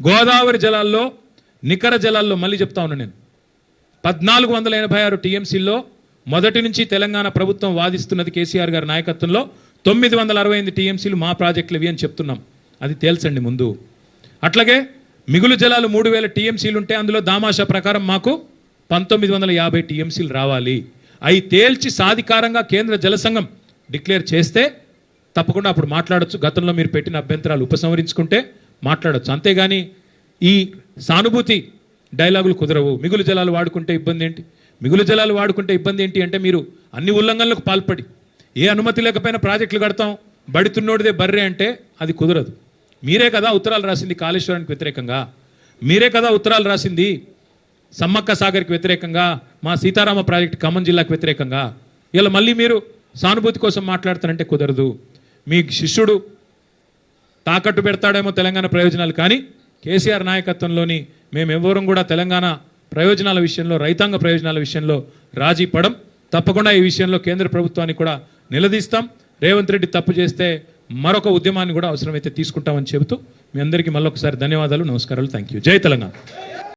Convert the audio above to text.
గోదావరి జలాల్లో నికర జలాల్లో మళ్ళీ చెప్తా ఉన్నా నేను 1486 టీఎంసీల్లో మొదటి నుంచి తెలంగాణ ప్రభుత్వం వాదిస్తున్నది కేసీఆర్ గారి నాయకత్వంలో 968 టీఎంసీలు మా ప్రాజెక్టులు ఇవి అని చెప్తున్నాం. అది తేల్చండి ముందు. అట్లాగే మిగులు జలాలు 3000 టీఎంసీలు ఉంటే అందులో దామాషా ప్రకారం మాకు 1950 టీఎంసీలు రావాలి. అవి తేల్చి సాధికారంగా కేంద్ర జల సంఘం డిక్లేర్ చేస్తే తప్పకుండా అప్పుడు మాట్లాడొచ్చు. గతంలో మీరు పెట్టిన అభ్యంతరాలు ఉపసంహరించుకుంటే మాట్లాడొచ్చు. అంతేగాని ఈ సానుభూతి డైలాగులు కుదరవు. మిగులు జలాలు వాడుకుంటే ఇబ్బంది ఏంటి, మిగులు జలాలు వాడుకుంటే ఇబ్బంది ఏంటి అంటే మీరు అన్ని ఉల్లంఘనలకు పాల్పడి ఏ అనుమతి లేకపోయినా ప్రాజెక్టులు కడతాం, బడితున్నోడిదే బర్రె అంటే అది కుదరదు. మీరే కదా ఉత్తరాలు రాసింది కాళేశ్వరానికి వ్యతిరేకంగా, మీరే కదా ఉత్తరాలు రాసింది సమ్మక్క సాగర్కి వ్యతిరేకంగా, మా సీతారామ ప్రాజెక్టు ఖమ్మం జిల్లాకు వ్యతిరేకంగా. ఇలా మళ్ళీ మీరు సానుభూతి కోసం మాట్లాడతారంటే కుదరదు. మీ శిష్యుడు తాకట్టు పెడతాడేమో తెలంగాణ ప్రయోజనాలు, కానీ కేసీఆర్ నాయకత్వంలోని మేమెవ్వరం కూడా తెలంగాణ ప్రయోజనాల విషయంలో, రైతాంగ ప్రయోజనాల విషయంలో రాజీ పడం. తప్పకుండా ఈ విషయంలో కేంద్ర ప్రభుత్వాన్ని కూడా నిలదీస్తాం. రేవంత్ రెడ్డి తప్పు చేస్తే మరొక ఉద్యమాన్ని కూడా అవసరమైతే తీసుకుంటామని చెబుతూ మీ అందరికీ మళ్ళొకసారి ధన్యవాదాలు, నమస్కారాలు. Thank you. జై తెలంగాణ.